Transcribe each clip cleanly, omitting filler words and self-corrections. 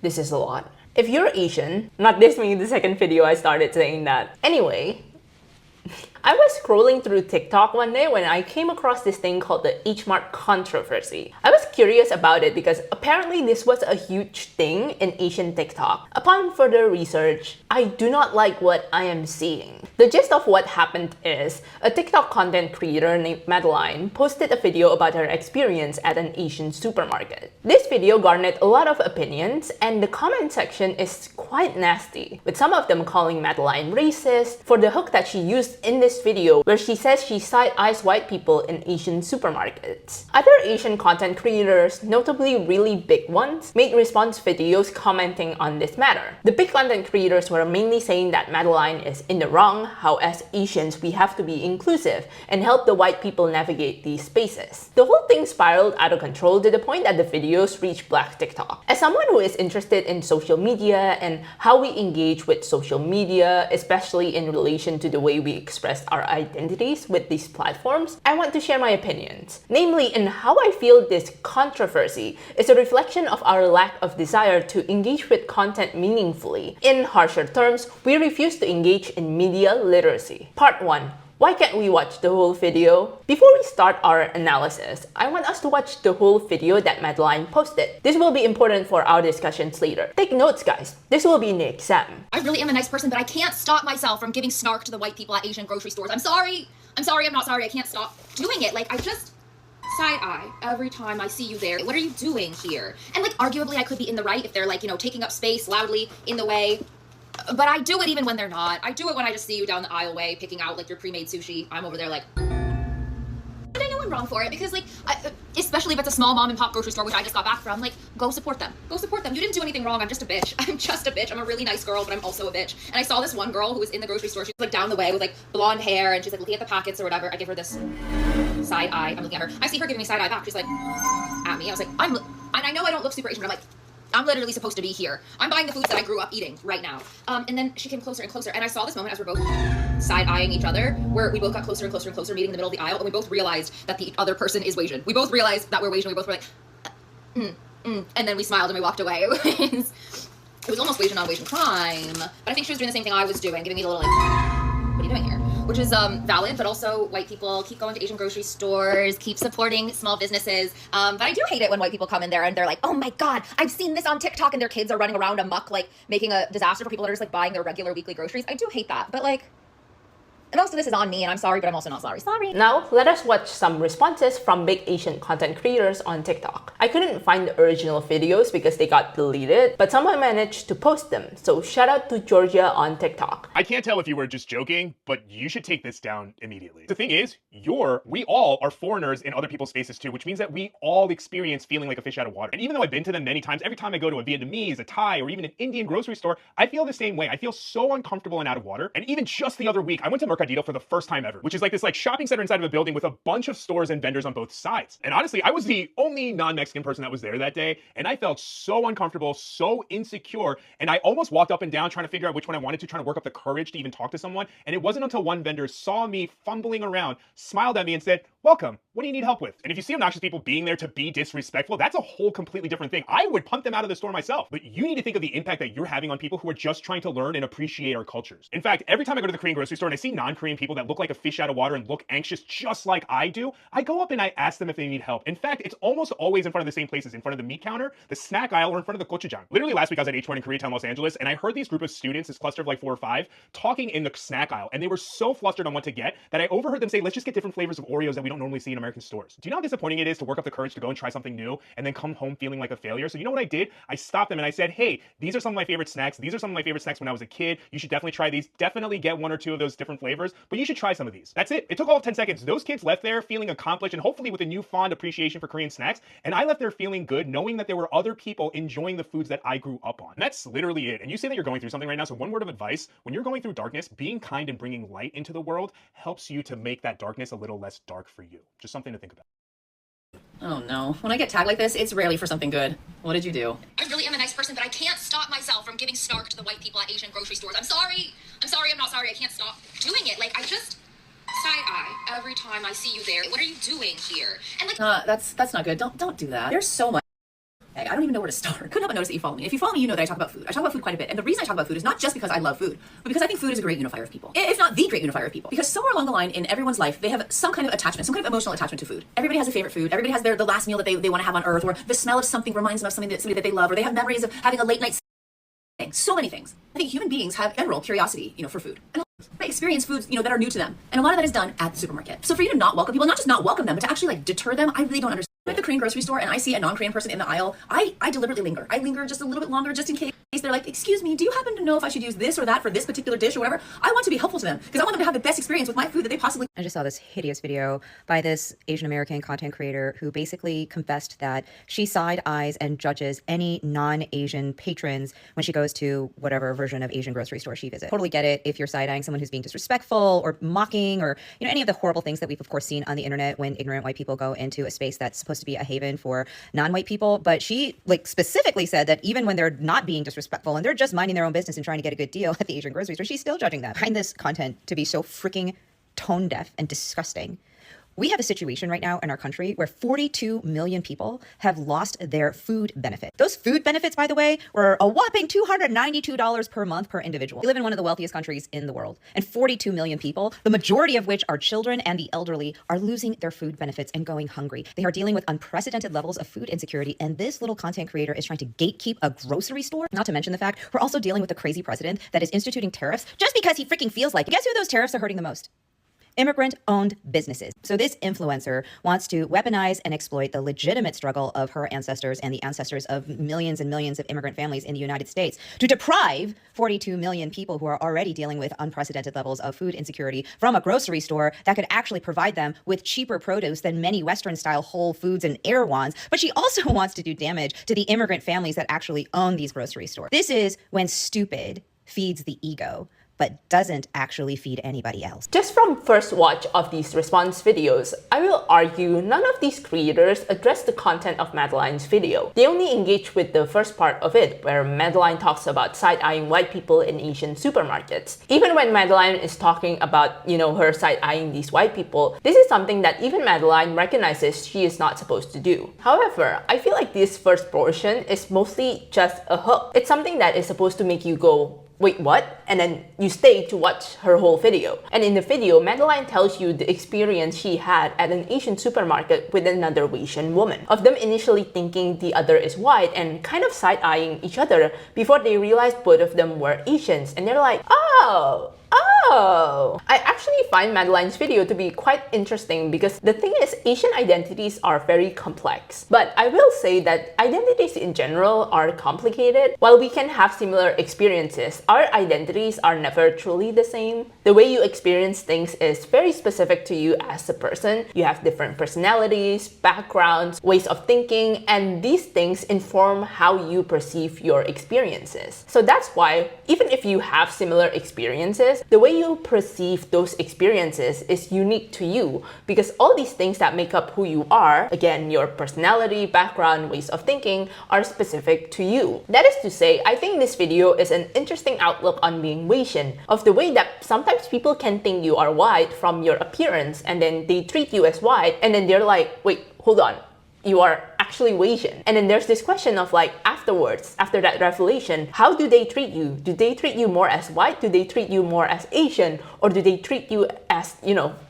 This is a lot. If you're Asian, not this being the second video I started saying that. Anyway, I was scrolling through TikTok one day when I came across this thing called the HMART controversy. I was curious about it because apparently this was a huge thing in Asian TikTok. Upon further research, I do not like what I am seeing. The gist of what happened is, a TikTok content creator named Madeline posted a video about her experience at an Asian supermarket. This video garnered a lot of opinions, and the comment section is quite nasty, with some of them calling Madeline racist for the hook that she used in this video where she says she side-eyes white people in Asian supermarkets. Other Asian content creators, notably really big ones, made response videos commenting on this matter. The big content creators were mainly saying that Madeline is in the wrong, how as Asians we have to be inclusive and help the white people navigate these spaces. The whole thing spiraled out of control to the point that the videos reached Black TikTok. As someone who is interested in social media and how we engage with social media, especially in relation to the way we express our identities with these platforms, I want to share my opinions. Namely, in how I feel this controversy is a reflection of our lack of desire to engage with content meaningfully. In harsher terms, we refuse to engage in media literacy. Part 1. Why can't we watch the whole video? Before we start our analysis, I want us to watch the whole video that Madeline posted. This will be important for our discussions later. Take notes, guys. This will be in the exam. I really am a nice person, but I can't stop myself from giving snark to the white people at Asian grocery stores. I'm sorry. I'm not sorry. I can't stop doing it. Like, I just side-eye every time I see you there. What are you doing here? And like, arguably, I could be in the right if they're like, you know, taking up space loudly in the way. But I do it even when they're not. I do it when I just see you down the aisle picking out like your pre-made sushi. I'm over there like, and I know I'm wrong for it because like, especially if it's a small mom and pop grocery store, which I just got back from, like, go support them. Go support them. You didn't do anything wrong. I'm just a bitch. I'm just a bitch. I'm a really nice girl, but I'm also a bitch. And I saw this one girl who was in the grocery store. She was like down the way with like blonde hair and she's like looking at the packets or whatever. I give her this side eye. I'm looking at her. I see her giving me side eye back. She's like at me. I was like, and I know I don't look super Asian, but I'm like, I'm literally supposed to be here. I'm buying the foods that I grew up eating right now. And then she came closer and closer. And I saw this moment as we're both side-eyeing each other, where we both got closer and closer and closer, meeting in the middle of the aisle. And we both realized that the other person is Asian. We both realized that we're Asian. We both were like, and then we smiled and we walked away. It was almost Asian on Asian crime. But I think she was doing the same thing I was doing, giving me the little like, what are you doing here? Which is valid, but also white people keep going to Asian grocery stores, keep supporting small businesses. But I do hate it when white people come in there and they're like, oh my God, I've seen this on TikTok, and their kids are running around amok, like making a disaster for people that are just like buying their regular weekly groceries. I do hate that, but like, and most of this is on me, and I'm sorry, but I'm also not sorry. Sorry. Now, let us watch some responses from big Asian content creators on TikTok. I couldn't find the original videos because they got deleted, but someone managed to post them, so shout out to Georgia on TikTok. I can't tell if you were just joking, but you should take this down immediately. The thing is, we all are foreigners in other people's spaces too, which means that we all experience feeling like a fish out of water. And even though I've been to them many times, every time I go to a Vietnamese, a Thai, or even an Indian grocery store, I feel the same way. I feel so uncomfortable and out of water. And even just the other week, I went to Mercadito for the first time ever, which is like this like shopping center inside of a building with a bunch of stores and vendors on both sides. And honestly, I was the only non-Mexican person that was there that day, and I felt so uncomfortable, so insecure, and I almost walked up and down trying to figure out which one I wanted to, trying to work up the courage to even talk to someone. And it wasn't until one vendor saw me fumbling around, smiled at me and said, welcome, what do you need help with? And if you see obnoxious people being there to be disrespectful, that's a whole completely different thing. I would punt them out of the store myself. But you need to think of the impact that you're having on people who are just trying to learn and appreciate our cultures. In fact, every time I go to the Korean grocery store and I see non-Korean people that look like a fish out of water and look anxious just like I do, I go up and I ask them if they need help. In fact, it's almost always in front of the same places, in front of the meat counter, the snack aisle, or in front of the gochujang. Literally last week I was at HMART in Koreatown, Los Angeles, and I heard these group of students, this cluster of like 4 or 5, talking in the snack aisle, and they were so flustered on what to get that I overheard them say, let's just get different flavors of Oreos that we don't normally see in American stores. Do you know how disappointing it is to work up the courage to go and try something new and then come home feeling like a failure? So you know what I did? I stopped them and I said, hey, these are some of my favorite snacks. These are some of my favorite snacks when I was a kid. You should definitely try these. Definitely get 1 or 2 of those different flavors, but you should try some of these. That's it. It took all of 10 seconds. Those kids left there feeling accomplished and hopefully with a newfound appreciation for Korean snacks. And I left there feeling good, knowing that there were other people enjoying the foods that I grew up on. And that's literally it. And you say that you're going through something right now. So one word of advice, when you're going through darkness, being kind and bringing light into the world helps you to make that darkness a little less dark for you. Just something to think about. Oh no. When I get tagged like this, it's rarely for something good. What did you do? I really am a nice person, but I can't stop myself from giving snark to the white people at Asian grocery stores. I'm sorry. I'm not sorry. I can't stop doing it. Like, I just side-eye every time I see you there. What are you doing here? And like, That's not good. Don't do that. There's so much. I don't even know where to start. Couldn't help but notice that you follow me. If you follow me, you know that I talk about food. I talk about food quite a bit. And the reason I talk about food is not just because I love food, but because I think food is a great unifier of people. If not the great unifier of people. Because somewhere along the line in everyone's life, they have some kind of attachment, some kind of emotional attachment to food. Everybody has a favorite food. Everybody has the last meal that they want to have on earth, or the smell of something reminds them of somebody that they love, or they have memories of having a late night thing. So many things. I think human beings have general curiosity, for food. And they experience foods, that are new to them. And a lot of that is done at the supermarket. So for you to not welcome people, not just not welcome them, but to actually deter them, I really don't understand. At the Korean grocery store and I see a non-Korean person in the aisle, I deliberately linger. I linger just a little bit longer just in case they're like, excuse me, do you happen to know if I should use this or that for this particular dish or whatever? I want to be helpful to them because I want them to have the best experience with my food that they possibly. I just saw this hideous video by this Asian American content creator who basically confessed that she side eyes and judges any non-Asian patrons when she goes to whatever version of Asian grocery store she visits. Totally get it if you're side eyeing someone who's being disrespectful or mocking or any of the horrible things that we've of course seen on the internet when ignorant white people go into a space that's supposed to be a haven for non-white people. But she specifically said that even when they're not being disrespectful and they're just minding their own business and trying to get a good deal at the Asian grocery store, she's still judging them. I find this content to be so freaking tone deaf and disgusting. We have a situation right now in our country where 42 million people have lost their food benefit. Those food benefits, by the way, were a whopping $292 per month per individual. We live in one of the wealthiest countries in the world, and 42 million people, the majority of which are children and the elderly, are losing their food benefits and going hungry. They are dealing with unprecedented levels of food insecurity, and this little content creator is trying to gatekeep a grocery store. Not to mention the fact we're also dealing with a crazy president that is instituting tariffs just because he freaking feels like it. Guess who those tariffs are hurting the most? Immigrant-owned businesses. So this influencer wants to weaponize and exploit the legitimate struggle of her ancestors and the ancestors of millions and millions of immigrant families in the United States to deprive 42 million people who are already dealing with unprecedented levels of food insecurity from a grocery store that could actually provide them with cheaper produce than many Western-style Whole Foods and Erewhons. But she also wants to do damage to the immigrant families that actually own these grocery stores. This is when stupid feeds the ego, but doesn't actually feed anybody else. Just from first watch of these response videos, I will argue none of these creators address the content of Madeline's video. They only engage with the first part of it, where Madeline talks about side-eyeing white people in Asian supermarkets. Even when Madeline is talking about, her side-eyeing these white people, this is something that even Madeline recognizes she is not supposed to do. However, I feel like this first portion is mostly just a hook. It's something that is supposed to make you go, wait, what? And then you stay to watch her whole video. And in the video, Madeline tells you the experience she had at an Asian supermarket with another Asian woman, of them initially thinking the other is white and kind of side-eyeing each other before they realized both of them were Asians. And they're like, oh. I actually find Madeline's video to be quite interesting because the thing is, Asian identities are very complex. But I will say that identities in general are complicated. While we can have similar experiences, our identities are never truly the same. The way you experience things is very specific to you as a person. You have different personalities, backgrounds, ways of thinking, and these things inform how you perceive your experiences. So that's why, even if you have similar experiences, the way you perceive those experiences is unique to you, because all these things that make up who you are, again, your personality, background, ways of thinking, are specific to you. That is to say, I think this video is an interesting outlook on being Asian, of the way that sometimes people can think you are white from your appearance, and then they treat you as white, and then they're like, wait, hold on, you are actually Asian. And then there's this question of afterwards, after that revelation, how do they treat you? Do they treat you more as white? Do they treat you more as Asian? Or do they treat you as,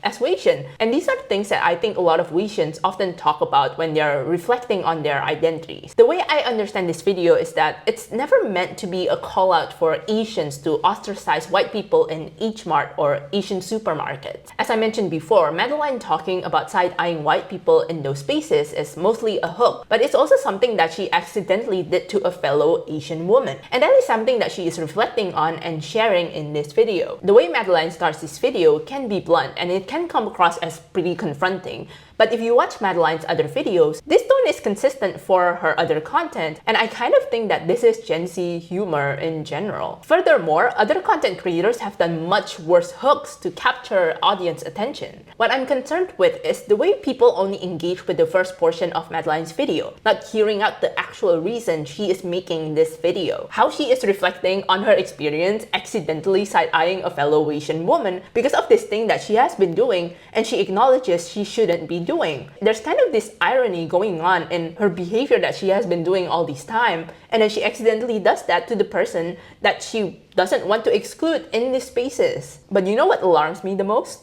as Asian? And these are things that I think a lot of Asians often talk about when they're reflecting on their identities. The way I understand this video is that it's never meant to be a call out for Asians to ostracize white people in HMART or Asian supermarkets. As I mentioned before, Madeline talking about side-eyeing white people in those spaces is mostly a hook, but it's also something that she accidentally did to a fellow Asian woman. And that is something that she is reflecting on and sharing in this video. The way Madeline starts this video can be blunt and it can come across as pretty confronting. But if you watch Madeline's other videos, this tone is consistent for her other content, and I kind of think that this is Gen Z humor in general. Furthermore, other content creators have done much worse hooks to capture audience attention. What I'm concerned with is the way people only engage with the first portion of Madeline's video, not hearing out the actual reason she is making this video. How she is reflecting on her experience accidentally side-eyeing a fellow Asian woman because of this thing that she has been doing, and she acknowledges she shouldn't be doing? There's kind of this irony going on in her behavior that she has been doing all this time, and then she accidentally does that to the person that she doesn't want to exclude in these spaces. But you know what alarms me the most?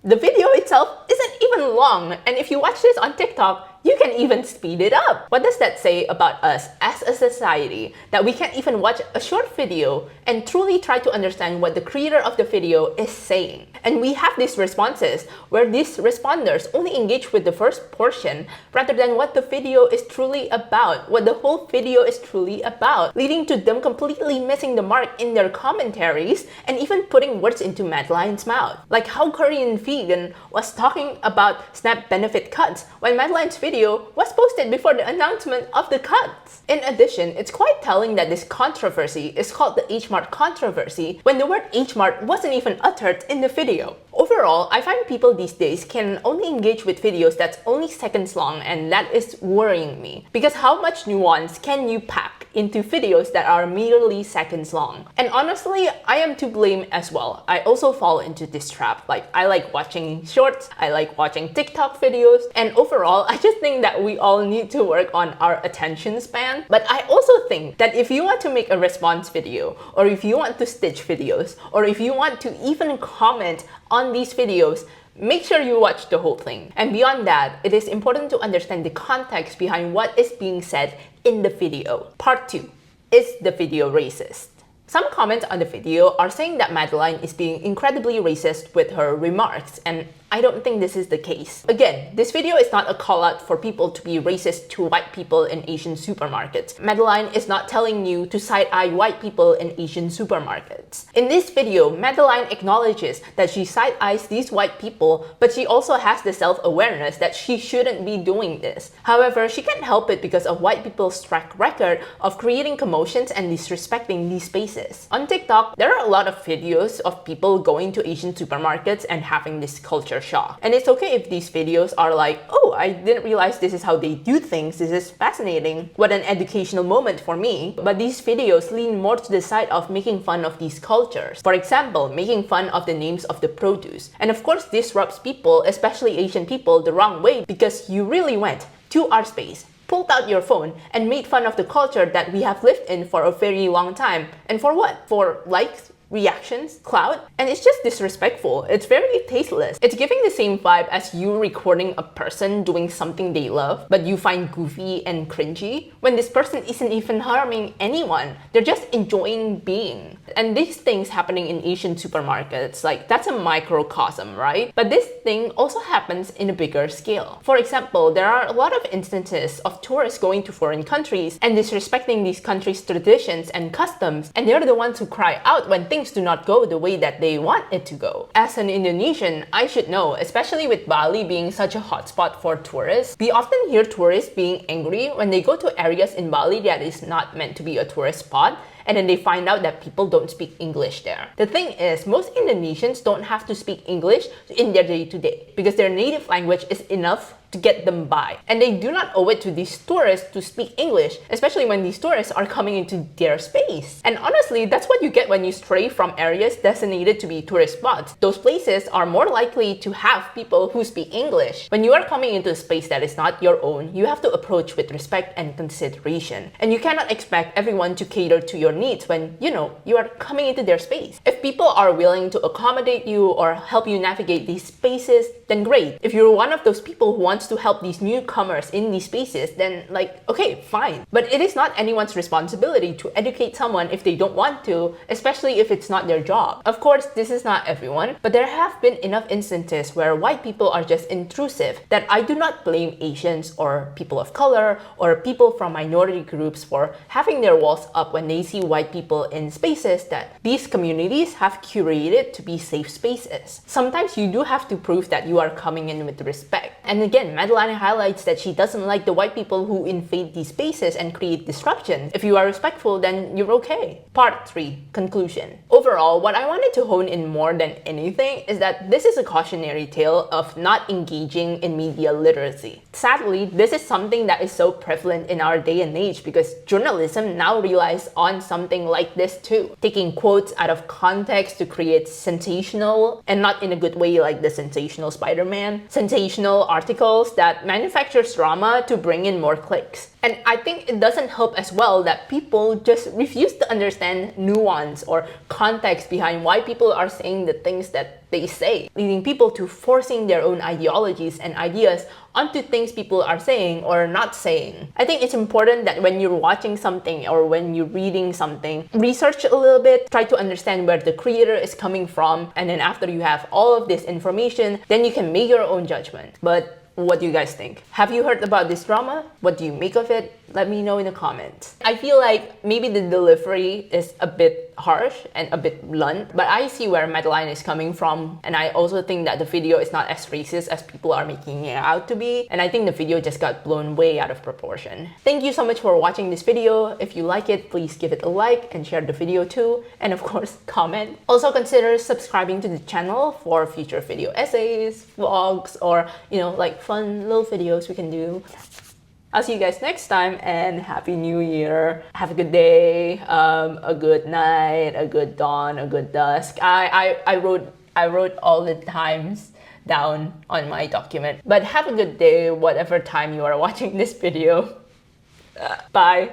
The video itself isn't even long, and if you watch this on TikTok, you can even speed it up. What does that say about us as a society, that we can't even watch a short video and truly try to understand what the creator of the video is saying? And we have these responses where these responders only engage with the first portion rather than what the video is truly about, what the whole video is truly about, leading to them completely missing the mark in their commentaries and even putting words into Madeline's mouth. Like how Korean Vegan was talking about SNAP benefit cuts when Madeline's video was posted before the announcement of the cuts. In addition, it's quite telling that this controversy is called the HMART controversy when the word HMART wasn't even uttered in the video. Overall, I find people these days can only engage with videos that's only seconds long, and that is worrying me. Because how much nuance can you pack into videos that are merely seconds long? And honestly, I am to blame as well. I also fall into this trap. Like, I like watching shorts, I like watching TikTok videos, and overall, I just think that we all need to work on our attention span. But I also think that if you want to make a response video, or if you want to stitch videos, or if you want to even comment on these videos, make sure you watch the whole thing. And beyond that, it is important to understand the context behind what is being said in the video. Part 2. Is the video racist? Some comments on the video are saying that Madeline is being incredibly racist with her remarks, and I don't think this is the case. Again, this video is not a call out for people to be racist to white people in Asian supermarkets. Madeline is not telling you to side-eye white people in Asian supermarkets. In this video, Madeline acknowledges that she side-eyes these white people, but she also has the self-awareness that she shouldn't be doing this. However, she can't help it because of white people's track record of creating commotions and disrespecting these spaces. On TikTok, there are a lot of videos of people going to Asian supermarkets and having this culture shock. And it's okay if these videos are like, oh, I didn't realize this is how they do things, this is fascinating, what an educational moment for me. But these videos lean more to the side of making fun of these cultures. For example, making fun of the names of the produce. And of course, this rubs people, especially Asian people, the wrong way because you really went to our space, pulled out your phone, and made fun of the culture that we have lived in for a very long time. And for what? For likes? Reactions, clout, and it's just disrespectful. It's very tasteless. It's giving the same vibe as you recording a person doing something they love, but you find goofy and cringy when this person isn't even harming anyone. They're just enjoying being. And these things happening in Asian supermarkets, like that's a microcosm, right? But this thing also happens in a bigger scale. For example, there are a lot of instances of tourists going to foreign countries and disrespecting these countries' traditions and customs, and they're the ones who cry out when things do not go the way that they want it to go. As an Indonesian, I should know, especially with Bali being such a hotspot for tourists, we often hear tourists being angry when they go to areas in Bali that is not meant to be a tourist spot, and then they find out that people don't speak English there. The thing is, most Indonesians don't have to speak English in their day-to-day because their native language is enough to get them by. And they do not owe it to these tourists to speak English, especially when these tourists are coming into their space. And honestly, that's what you get when you stray from areas designated to be tourist spots. Those places are more likely to have people who speak English. When you are coming into a space that is not your own, you have to approach with respect and consideration. And you cannot expect everyone to cater to your needs when, you are coming into their space. If people are willing to accommodate you or help you navigate these spaces, then great. If you're one of those people who wants to help these newcomers in these spaces, then okay, fine. But it is not anyone's responsibility to educate someone if they don't want to, especially if it's not their job. Of course, this is not everyone, but there have been enough instances where white people are just intrusive that I do not blame Asians or people of color or people from minority groups for having their walls up when they see white people in spaces that these communities have curated to be safe spaces. Sometimes you do have to prove that you are coming in with respect. And again, when Madeline highlights that she doesn't like the white people who invade these spaces and create disruption. If you are respectful, then you're okay. Part 3. Conclusion. Overall, what I wanted to hone in more than anything is that this is a cautionary tale of not engaging in media literacy. Sadly, this is something that is so prevalent in our day and age because journalism now relies on something like this too. Taking quotes out of context to create sensational, and not in a good way like the sensational Spider-Man, sensational articles that manufactures drama to bring in more clicks. And I think it doesn't help as well that people just refuse to understand nuance or context behind why people are saying the things that they say, leading people to forcing their own ideologies and ideas onto things people are saying or not saying. I think it's important that when you're watching something or when you're reading something, research a little bit, try to understand where the creator is coming from, and then after you have all of this information, then you can make your own judgment. But what do you guys think? Have you heard about this drama? What do you make of it? Let me know in the comments. I feel like maybe the delivery is a bit harsh and a bit blunt, but I see where Madeline is coming from, and I also think that the video is not as racist as people are making it out to be, and I think the video just got blown way out of proportion. Thank you so much for watching this video. If you like it, please give it a like and share the video too, and of course, comment. Also consider subscribing to the channel for future video essays, vlogs, or like fun little videos we can do. I'll see you guys next time, and Happy New Year. Have a good day, a good night, a good dawn, a good dusk. I wrote all the times down on my document. But have a good day, whatever time you are watching this video. Bye.